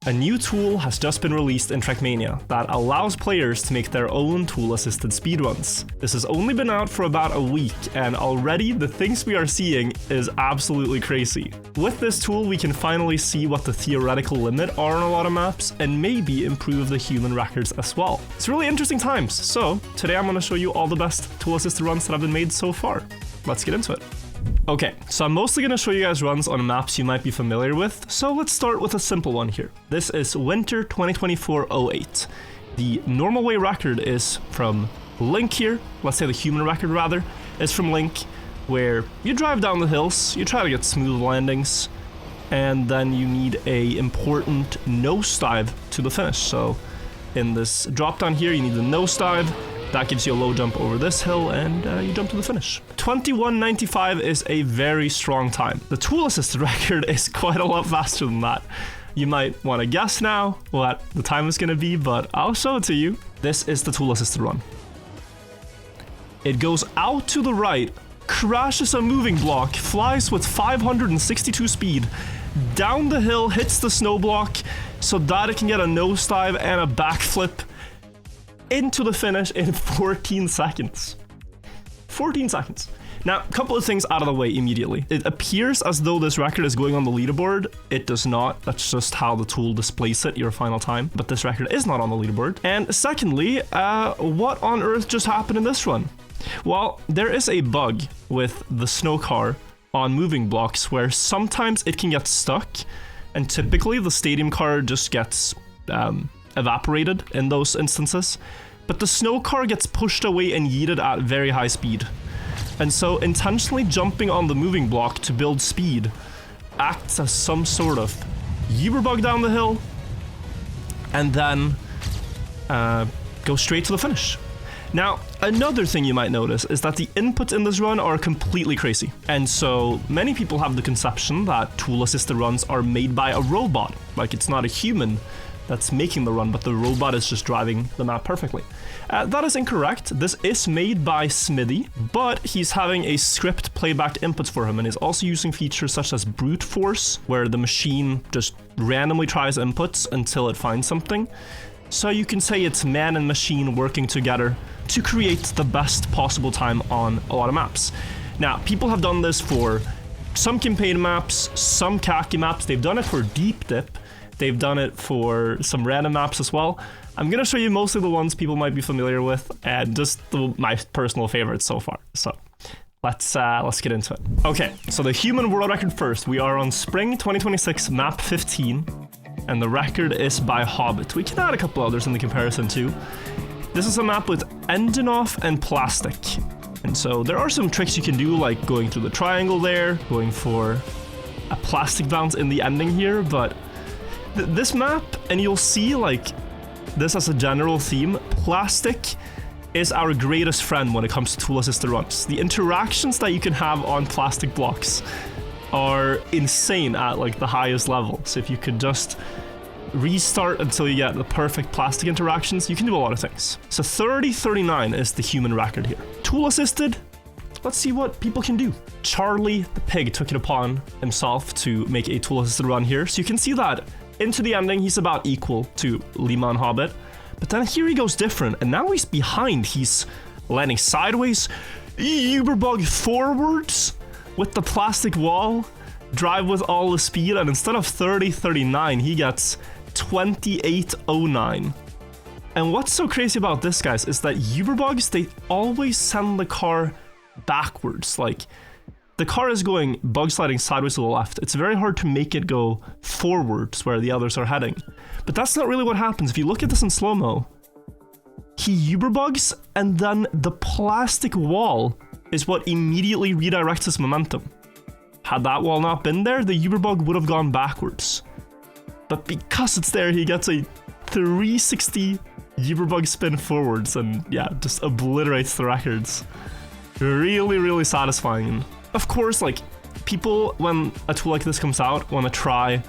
A new tool has just been released in Trackmania that allows players to make their own tool-assisted speedruns. This has only been out for about a week, and already the things we are seeing is absolutely crazy. With this tool, we can finally see what the theoretical limit are on a lot of maps, and maybe improve the human records as well. It's really interesting times, so today I'm going to show you all the best tool-assisted runs that have been made so far. Let's get into it. Okay, so I'm mostly going to show you guys runs on maps you might be familiar with, so let's start with a simple one here. This is Winter 2024-08. The normal way record is from Link here, let's say the human record rather, is from Link, where you drive down the hills, you try to get smooth landings, and then you need a important nosedive to the finish. So in this drop down here, you need the nosedive. That gives you a low jump over this hill, and you jump to the finish. 21:95 is a very strong time. The tool-assisted record is quite a lot faster than that. You might want to guess now what the time is going to be, but I'll show it to you. This is the tool-assisted run. It goes out to the right, crashes a moving block, flies with 562 speed, down the hill, hits the snow block, so that it can get a nosedive and a backflip into the finish in 14 seconds. 14 seconds. Now, a couple of things out of the way immediately. It appears as though this record is going on the leaderboard. It does not. That's just how the tool displays it, your final time. But this record is not on the leaderboard. And secondly, what on earth just happened in this run? Well, there is a bug with the snow car on moving blocks where sometimes it can get stuck, and typically the stadium car just gets evaporated in those instances, but the snow car gets pushed away and yeeted at very high speed. And so intentionally jumping on the moving block to build speed acts as some sort of Yuber bug down the hill, and then go straight to the finish. Now, another thing you might notice is that the inputs in this run are completely crazy. And so many people have the conception that tool-assisted runs are made by a robot, like it's not a human that's making the run, but the robot is just driving the map perfectly. That is incorrect. This is made by Smithy, but he's having a script playback inputs for him, and he's also using features such as brute force, where the machine just randomly tries inputs until it finds something. So you can say it's man and machine working together to create the best possible time on a lot of maps. Now, people have done this for some campaign maps, some Khaki maps. They've done it for Dip TAS. They've done it for some random maps as well. I'm going to show you mostly the ones people might be familiar with, and just my personal favorites so far. So let's get into it. Okay, so the human world record first. We are on Spring 2026 map 15, and the record is by Hobbit. We can add a couple others in the comparison too. This is a map with engine off and plastic. And so there are some tricks you can do, like going through the triangle there, going for a plastic bounce in the ending here, but this map, and you'll see like this as a general theme, plastic is our greatest friend when it comes to tool-assisted runs. The interactions that you can have on plastic blocks are insane at like the highest level. So if you could just restart until you get the perfect plastic interactions, you can do a lot of things. So 30:39 is the human record here. Tool-assisted, let's see what people can do. Charlie the pig took it upon himself to make a tool-assisted run here. So you can see that into the ending, he's about equal to Lima and Hobbit. But then here he goes different, and now he's behind. He's landing sideways, Yuber bug forwards with the plastic wall, drive with all the speed, and instead of 30:39, he gets 28:09. And what's so crazy about this, guys, is that Yuber bugs, they always send the car backwards. Like, the car is going bug sliding sideways to the left. It's very hard to make it go forwards where the others are heading. But that's not really what happens. If you look at this in slow-mo, he Yuber bugs, and then the plastic wall is what immediately redirects his momentum. Had that wall not been there, the Yuber bug would have gone backwards. But because it's there, he gets a 360 Yuber bug spin forwards, and yeah, just obliterates the records. Really, really satisfying. Of course, like, people, when a tool like this comes out, want to try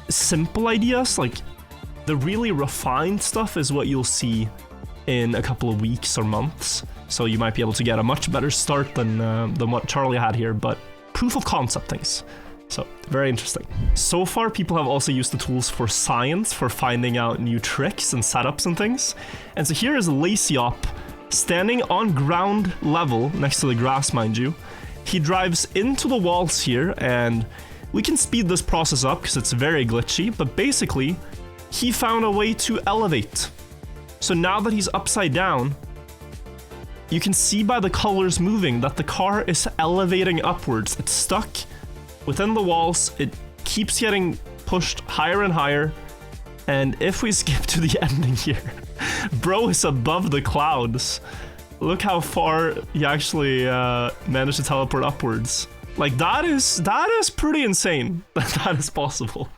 simple ideas. Like, the really refined stuff is what you'll see in a couple of weeks or months. So you might be able to get a much better start than what Charlie had here. But proof of concept things, So, very interesting. So far, people have also used the tools for science, for finding out new tricks and setups and things. And so here is Laciop standing on ground level next to the grass, mind you. He drives into the walls here, and we can speed this process up because it's very glitchy, but basically, he found a way to elevate. So now that he's upside down, you can see by the colors moving that the car is elevating upwards. It's stuck within the walls, it keeps getting pushed higher and higher, and if we skip to the ending here, bro is above the clouds. Look how far he actually managed to teleport upwards. Like, that is pretty insane that is possible.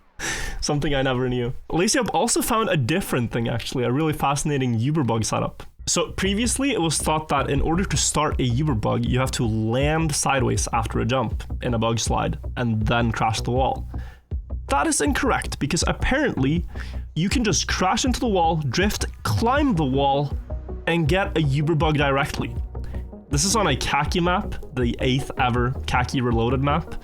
Something I never knew. Laciop also found a different thing, actually, a really fascinating Yuber bug setup. So previously, it was thought that in order to start a Yuber bug, you have to land sideways after a jump in a bug slide and then crash the wall. That is incorrect, because apparently you can just crash into the wall, drift, climb the wall, and get a Yuber bug directly. This is on a Khaki map, the 8th ever Khaki Reloaded map,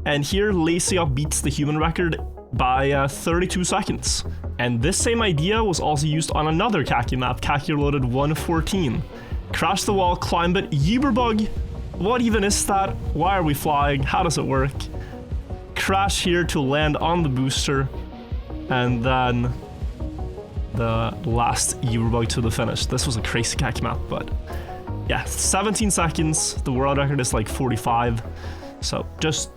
and here Laciop beats the human record by 32 seconds. And this same idea was also used on another Khaki map, Khaki Reloaded 114. Crash the wall, climb it, Yuber bug. What even is that? Why are we flying? How does it work? Crash here to land on the booster, and then the last Yuber bug to the finish. This was a crazy Khaki map, but yeah, 17 seconds. The world record is like 45. So just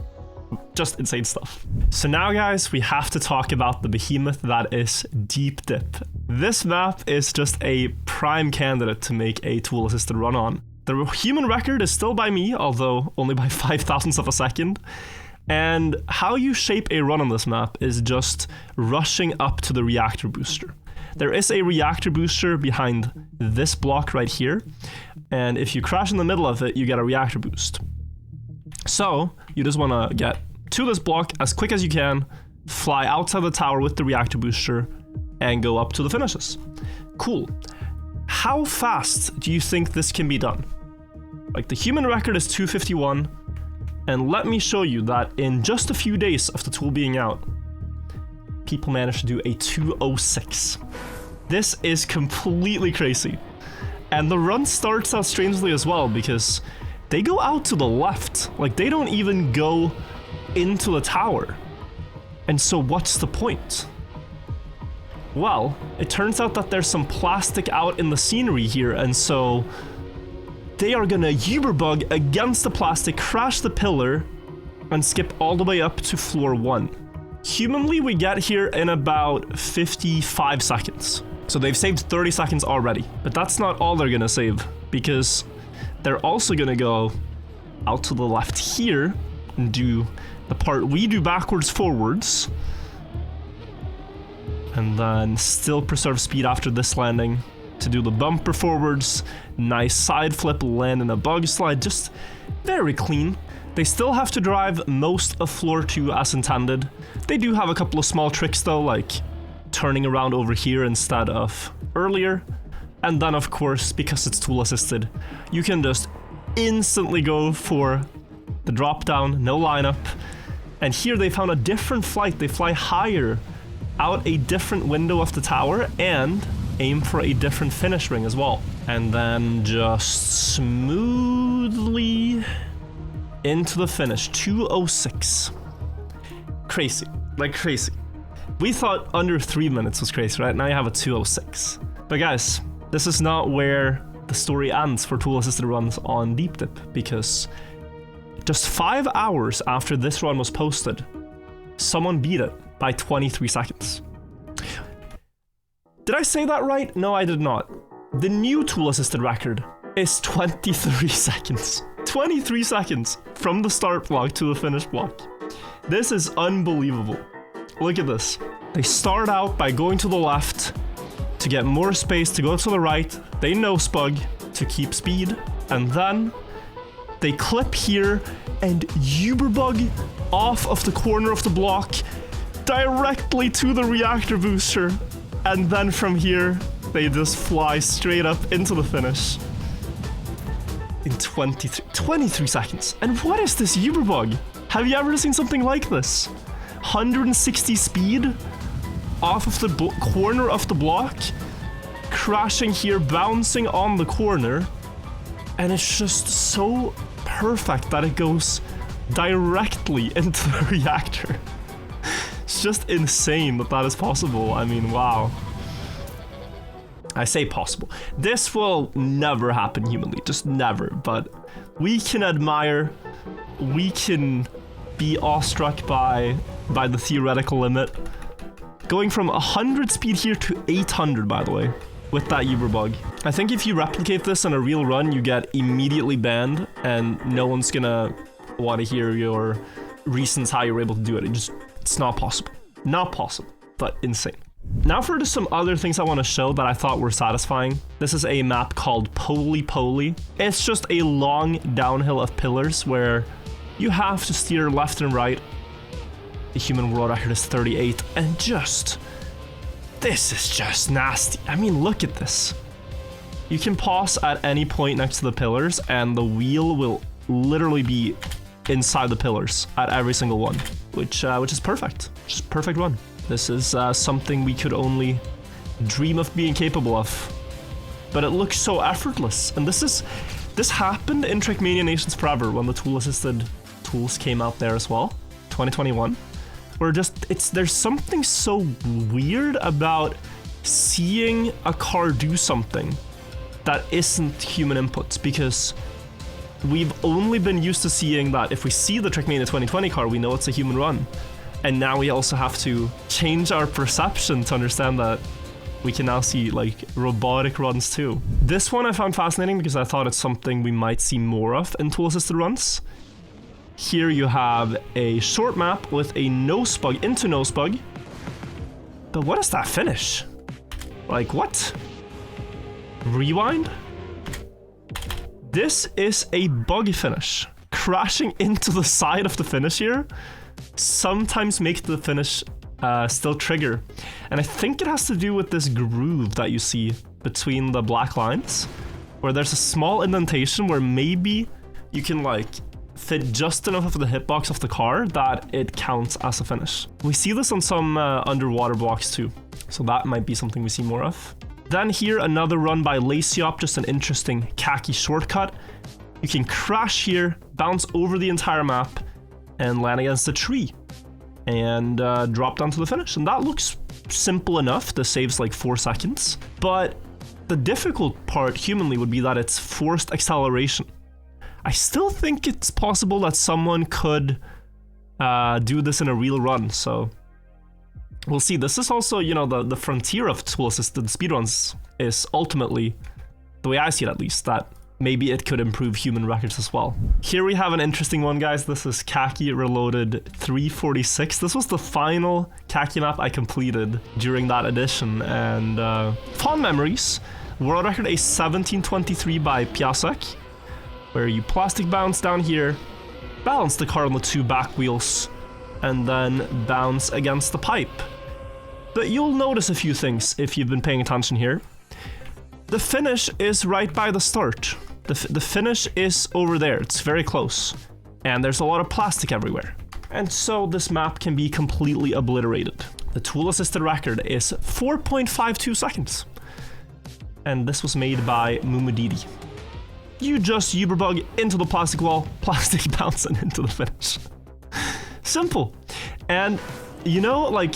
insane stuff. So now, guys, we have to talk about the behemoth that is Dip TAS. This map is just a prime candidate to make a tool-assisted run on. The human record is still by me, although only by 5,000ths of a second. And how you shape a run on this map is just rushing up to the reactor booster. There is a reactor booster behind this block right here, and if you crash in the middle of it, you get a reactor boost. So you just want to get to this block as quick as you can, fly outside the tower with the reactor booster, and go up to the finishes. Cool. How fast do you think this can be done? Like, the human record is 251, and let me show you that in just a few days of the tool being out, people managed to do a 206. This is completely crazy. And the run starts out strangely as well, because they go out to the left. Like, they don't even go into the tower. And so what's the point? Well, it turns out that there's some plastic out in the scenery here, and so they are gonna Yuber bug against the plastic, crash the pillar, and skip all the way up to floor 1. Humanly, we get here in about 55 seconds. So they've saved 30 seconds already. But that's not all they're gonna save, because they're also gonna go out to the left here and do the part we do backwards forwards, and then still preserve speed after this landing to do the bumper forwards, nice side flip, land in a bug slide, just very clean. They still have to drive most of floor 2 as intended. They do have a couple of small tricks though, like turning around over here instead of earlier. And then of course, because it's tool assisted, you can just instantly go for the drop down, no lineup. And here they found a different flight. They fly higher, out a different window of the tower, and aim for a different finish ring as well. And then just smoothly into the finish, 206. Crazy, like crazy. We thought under 3 minutes was crazy, right? Now you have a 206. But guys, this is not where the story ends for tool-assisted runs on Dip TAS, because just 5 hours after this run was posted, someone beat it by 23 seconds. Did I say that right? No, I did not. The new tool-assisted record is 23 seconds. 23 seconds from the start block to the finish block. This is unbelievable. Look at this. They start out by going to the left to get more space, to go to the right. They no-spug to keep speed, and then they clip here and Yuber bug off of the corner of the block directly to the reactor booster. And then from here, they just fly straight up into the finish in 23 seconds. And what is this Yuber bug? Have you ever seen something like this? 160 speed off of the corner of the block, crashing here, bouncing on the corner, and it's just so perfect that it goes directly into the reactor. It's just insane that that is possible. I mean, wow. I say possible. This will never happen humanly, just never, but we can admire, we can be awestruck by the theoretical limit. Going from 100 speed here to 800, by the way, with that Yuber bug. I think if you replicate this in a real run, you get immediately banned, and no one's gonna want to hear your reasons how you're able to do it. It's not possible. Not possible, but insane. Now for just some other things I want to show that I thought were satisfying. This is a map called Poly Poly. It's just a long downhill of pillars where you have to steer left and right. The human world record is 38, and just... this is just nasty. I mean, look at this. You can pause at any point next to the pillars, and the wheel will literally be inside the pillars at every single one, which is perfect. Just perfect run. This is something we could only dream of being capable of, but it looks so effortless. And this happened in Trackmania Nations Forever when the tool-assisted tools came out there as well, 2021. Where there's something so weird about seeing a car do something that isn't human inputs, because we've only been used to seeing that if we see the Trackmania 2020 car, we know it's a human run. And now we also have to change our perception to understand that we can now see like robotic runs too. This one I found fascinating because I thought it's something we might see more of in tool-assisted runs. Here you have a short map with a nose bug into nose bug. But what is that finish? Like what? Rewind? This is a bug finish. Crashing into the side of the finish here sometimes make the finish still trigger. And I think it has to do with this groove that you see between the black lines, where there's a small indentation where maybe you can like fit just enough of the hitbox of the car that it counts as a finish. We see this on some underwater blocks too, so that might be something we see more of. Then here, another run by Lacyop, just an interesting Khaki shortcut. You can crash here, bounce over the entire map, and land against a tree, and drop down to the finish. And that looks simple enough. This saves like 4 seconds. But the difficult part humanly would be that it's forced acceleration. I still think it's possible that someone could do this in a real run, so we'll see. This is also, you know, the frontier of tool-assisted speedruns is ultimately, the way I see it at least, that maybe it could improve human records as well. Here we have an interesting one, guys. This is Khaki Reloaded 346. This was the final Khaki map I completed during that edition, and fond memories. World record a 1723 by Piasek, where you plastic bounce down here, balance the car on the 2 back wheels, and then bounce against the pipe. But you'll notice a few things if you've been paying attention here. The finish is right by the start. The finish is over there, it's very close. And there's a lot of plastic everywhere. And so this map can be completely obliterated. The tool-assisted record is 4.52 seconds. And this was made by Mumudidi. You just Yuber bug into the plastic wall, plastic bounce, and into the finish. Simple. And you know, like,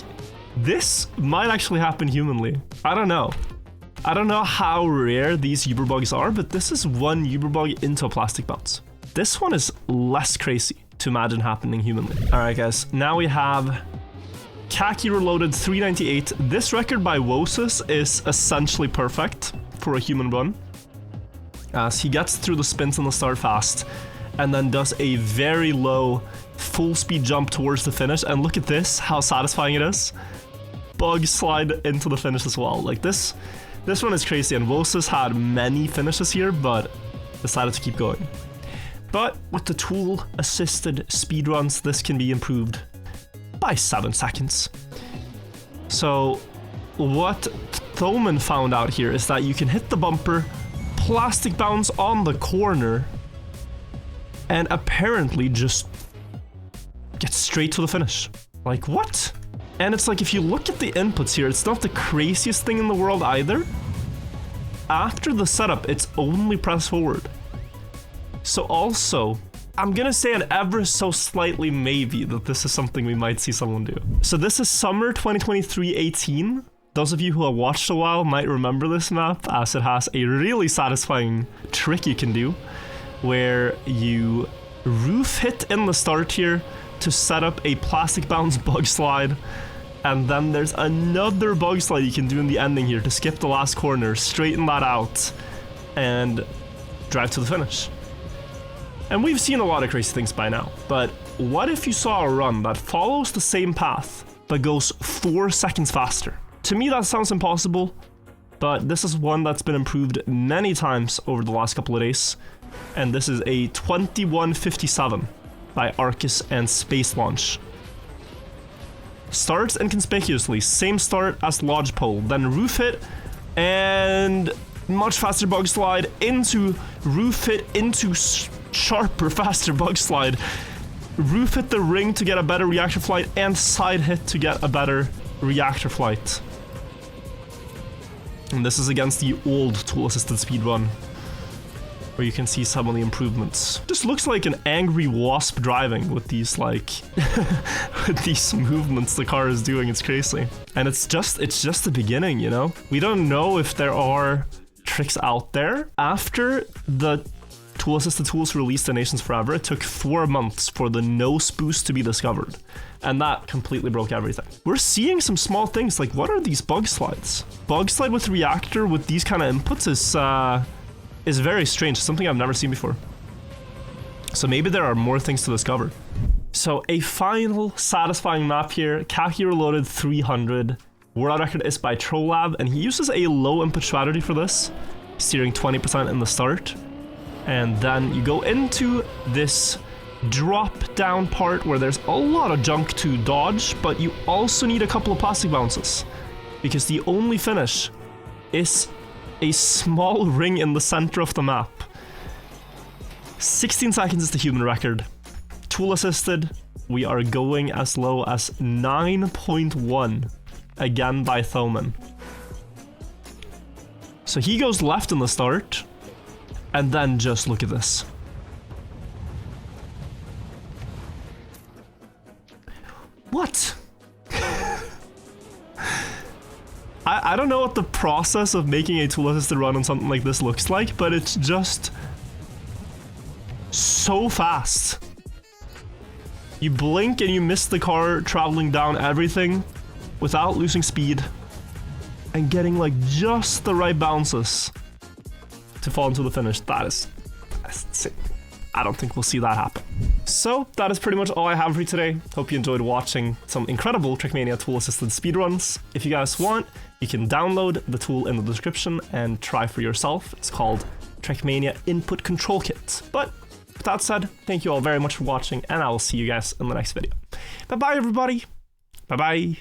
this might actually happen humanly. I don't know. I don't know how rare these Yuber bugs are, but this is one Yuber bug into a plastic bounce. This one is less crazy to imagine happening humanly. Alright guys, now we have Khaki Reloaded 398. This record by Wosus is essentially perfect for a human run, as he gets through the spins on the start fast, and then does a very low full speed jump towards the finish. And look at this, how satisfying it is. Bug slide into the finish as well. Like this one is crazy, and Wosus had many finishes here, but decided to keep going. But with the tool-assisted speedruns, this can be improved by 7 seconds. So what Thoman found out here is that you can hit the bumper, plastic bounce on the corner, and apparently just Get straight to the finish. Like, what? And it's like, if you look at the inputs here, it's not the craziest thing in the world either. After the setup, it's only press forward. So also, I'm gonna say an ever so slightly maybe that this is something we might see someone do. So this is summer 2023-18. Those of you who have watched a while might remember this map, as it has a really satisfying trick you can do, where you roof hit in the start here to set up a plastic bounce bug slide, and then there's another bug slide you can do in the ending here to skip the last corner, straighten that out, and drive to the finish. And we've seen a lot of crazy things by now, but what if you saw a run that follows the same path, but goes 4 seconds faster? To me, that sounds impossible, but this is one that's been improved many times over the last couple of days, and this is a 2157 by Arcus and Space Launch. Starts inconspicuously, same start as Lodgepole, then roof hit, and much faster bug slide into roof hit into sharper, faster bug slide. Roof hit the ring to get a better reactor flight, and side hit to get a better reactor flight. And this is against the old tool-assisted speedrun, where you can see some of the improvements. Just looks like an angry wasp driving with these, like, with these movements the car is doing. It's crazy. And it's just the beginning, you know? We don't know if there are tricks out there. After the tool-assisted tools released in Nations Forever, it took 4 months for the nose boost to be discovered. And that completely broke everything. We're seeing some small things, like, what are these bug slides? Bug slide with reactor with these kind of inputs is very strange, something I've never seen before. So maybe there are more things to discover. So a final satisfying map here, Khaki Reloaded 300. World record is by Trollab, and he uses a low input strategy for this, steering 20% in the start. And then you go into this drop down part where there's a lot of junk to dodge, but you also need a couple of plastic bounces, because the only finish is a small ring in the center of the map. 16 seconds is the human record. Tool assisted, we are going as low as 9.1, again by Thoman. So he goes left in the start, and then just look at this. What? I don't know what the process of making a tool-assisted run on something like this looks like, but it's just so fast. You blink and you miss the car traveling down everything without losing speed and getting like just the right bounces to fall into the finish. That's insane. I don't think we'll see that happen. So that is pretty much all I have for you today. Hope you enjoyed watching some incredible Trackmania tool-assisted speedruns. If you guys want, you can download the tool in the description and try for yourself. It's called Trackmania Input Control Kit. But with that said, thank you all very much for watching, and I will see you guys in the next video. Bye-bye, everybody. Bye-bye.